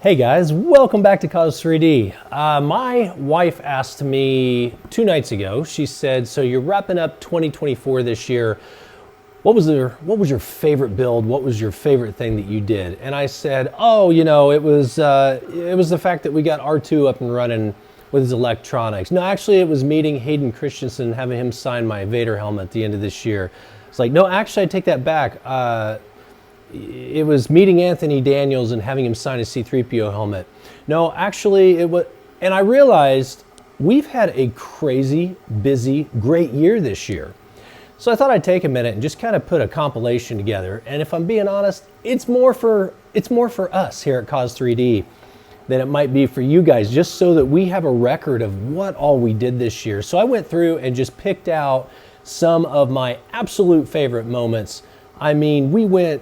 Hey guys, welcome back to Coz3D. My wife asked me 2 nights ago, she said, so you're wrapping up 2024 this year. What was your favorite build? What was your favorite thing that you did? And I said, oh, it was the fact that we got R2 up and running with his electronics. No, actually it was meeting Hayden Christensen and having him sign my Vader helmet at the end of this year. It's like, no, actually I take that back. It was meeting Anthony Daniels and having him sign a C-3PO helmet. No, actually it was, and I realized we've had a crazy, busy, great year this year. So I thought I'd take a minute and just kind of put a compilation together. And if I'm being honest, it's more for us here at Coz3D than it might be for you guys, just so that we have a record of what all we did this year. So I went through and just picked out some of my absolute favorite moments. I mean, we went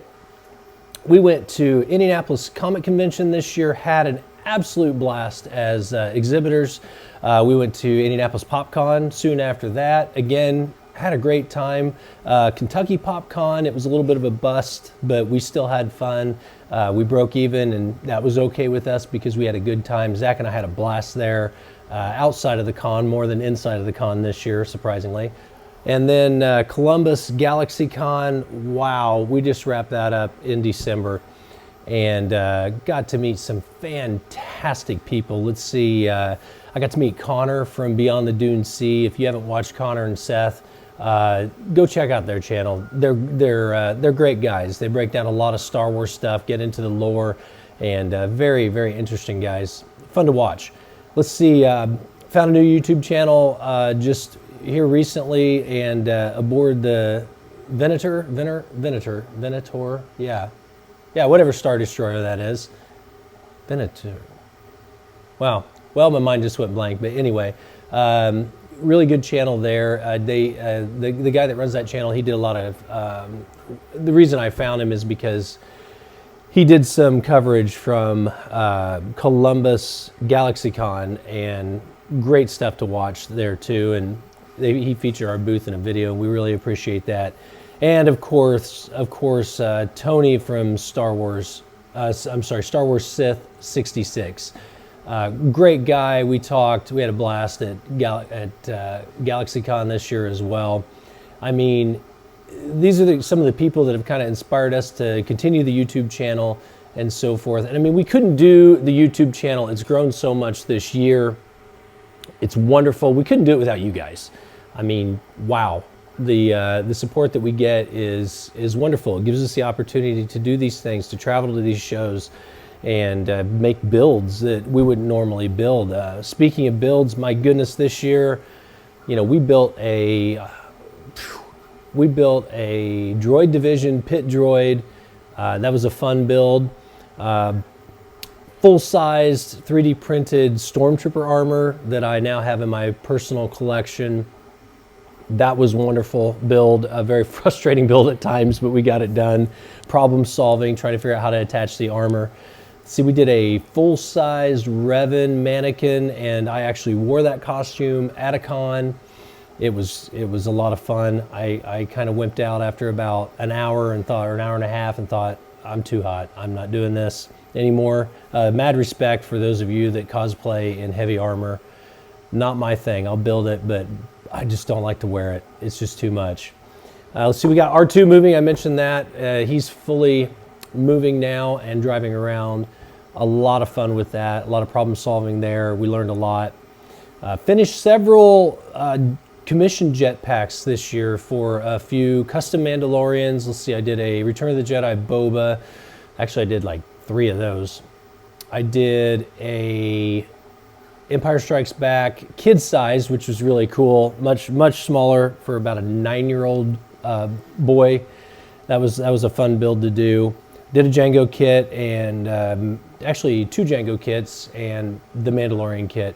to Indianapolis Comic Convention this year, had an absolute blast as exhibitors. We went to Indianapolis PopCon soon after that. Again, had a great time. Kentucky PopCon, it was a little bit of a bust, but we still had fun. We broke even, and that was okay with us because we had a good time. Zach and I had a blast there outside of the con, more than inside of the con this year, surprisingly. And then Columbus GalaxyCon, wow, we just wrapped that up in December and got to meet some fantastic people. Let's see, I got to meet Connor from Beyond the Dune Sea. If you haven't watched Connor and Seth, go check out their channel. They're great guys. They break down a lot of Star Wars stuff, get into the lore, and very, very interesting guys. Fun to watch. Let's see, found a new YouTube channel just here recently, and aboard the Venator, yeah, whatever Star Destroyer that is, Venator. Wow, well, my mind just went blank, but anyway, really good channel there. The guy that runs that channel, he did a lot of, the reason I found him is because he did some coverage from Columbus GalaxyCon, and great stuff to watch there too, and he featured our booth in a video. We really appreciate that. And of course, Tony from Star Wars Sith 66. Great guy. We talked. We had a blast at GalaxyCon this year as well. I mean, these are some of the people that have kind of inspired us to continue the YouTube channel and so forth. And I mean, we couldn't do the YouTube channel. It's grown so much this year. It's wonderful. We couldn't do it without you guys. I mean, wow. The support that we get is wonderful. It gives us the opportunity to do these things, to travel to these shows, and make builds that we wouldn't normally build. Speaking of builds, my goodness, this year, we built a droid division pit droid. That was a fun build. Full-sized 3D printed Stormtrooper armor that I now have in my personal collection. That was wonderful build, a very frustrating build at times, but we got it done. Problem solving, trying to figure out how to attach the armor. See, we did a full-sized Revan mannequin, and I actually wore that costume at a con. It was a lot of fun. I kind of wimped out after about an hour and thought, or an hour and a half, and thought, I'm too hot. I'm not doing this anymore. Mad respect for those of you that cosplay in heavy armor. Not my thing. I'll build it, but I just don't like to wear it. It's just too much. Let's see, we got R2 moving. I mentioned that. He's fully moving now and driving around. A lot of fun with that. A lot of problem solving there. We learned a lot. Finished several commissioned jetpacks this year for a few custom Mandalorians. Let's see, I did a Return of the Jedi Boba. Actually, I did like 3 of those. I did a Empire Strikes Back kid size, which was really cool. Much smaller for about a 9-year-old boy. That was a fun build to do. Did a Django kit, and actually 2 Django kits and the Mandalorian kit.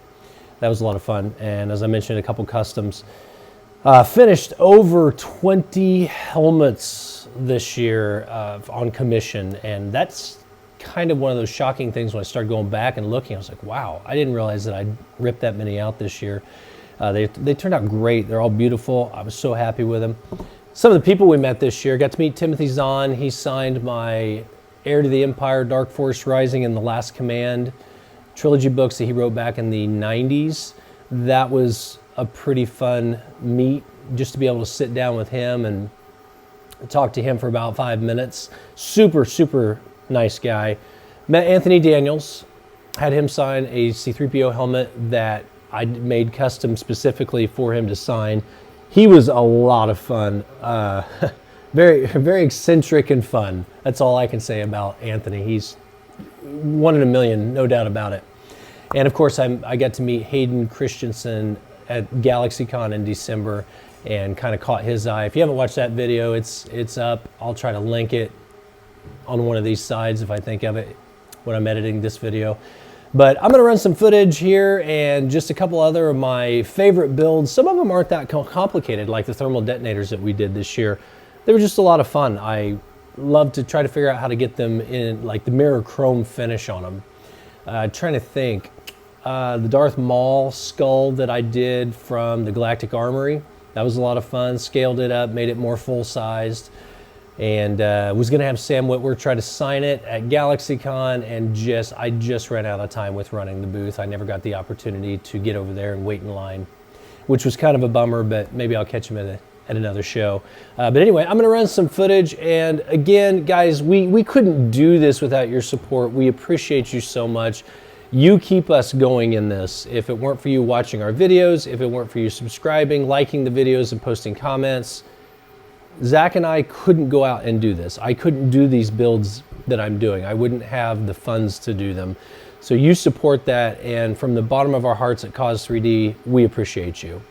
That was a lot of fun. And as I mentioned, a couple customs. Finished over 20 helmets this year on commission, and that's kind of one of those shocking things when I started going back and looking. I was like, wow, I didn't realize that I'd ripped that many out this year. They turned out great. They're all beautiful. I was so happy with them. Some of the people we met this year, got to meet Timothy Zahn. He signed my Heir to the Empire, Dark Force Rising, and The Last Command trilogy books that he wrote back in the 90s. That was a pretty fun meet, just to be able to sit down with him and talk to him for about 5 minutes. Super, super nice guy. Met Anthony Daniels, had him sign a C-3PO helmet that I made custom specifically for him to sign. He was a lot of fun. Very, very eccentric and fun. That's all I can say about Anthony. He's one in a million, no doubt about it. And of course, I got to meet Hayden Christensen at GalaxyCon in December and kind of caught his eye. If you haven't watched that video, it's up. I'll try to link it on one of these sides if I think of it when I'm editing this video. But I'm gonna run some footage here and just a couple other of my favorite builds. Some of them aren't that complicated, like the thermal detonators that we did this year. They were just a lot of fun. I love to try to figure out how to get them in, like the mirror chrome finish on them. Trying to think, the Darth Maul skull that I did from the Galactic Armory, that was a lot of fun. Scaled it up, made it more full-sized, and was gonna have Sam Witwer try to sign it at GalaxyCon, and I just ran out of time with running the booth. I never got the opportunity to get over there and wait in line, which was kind of a bummer, but maybe I'll catch him at another show. But anyway, I'm gonna run some footage, and again, guys, we couldn't do this without your support. We appreciate you so much. You keep us going in this. If it weren't for you watching our videos, if it weren't for you subscribing, liking the videos, and posting comments, Zach and I couldn't go out and do this. I couldn't do these builds that I'm doing. I wouldn't have the funds to do them. So you support that, and from the bottom of our hearts at Coz3D, we appreciate you.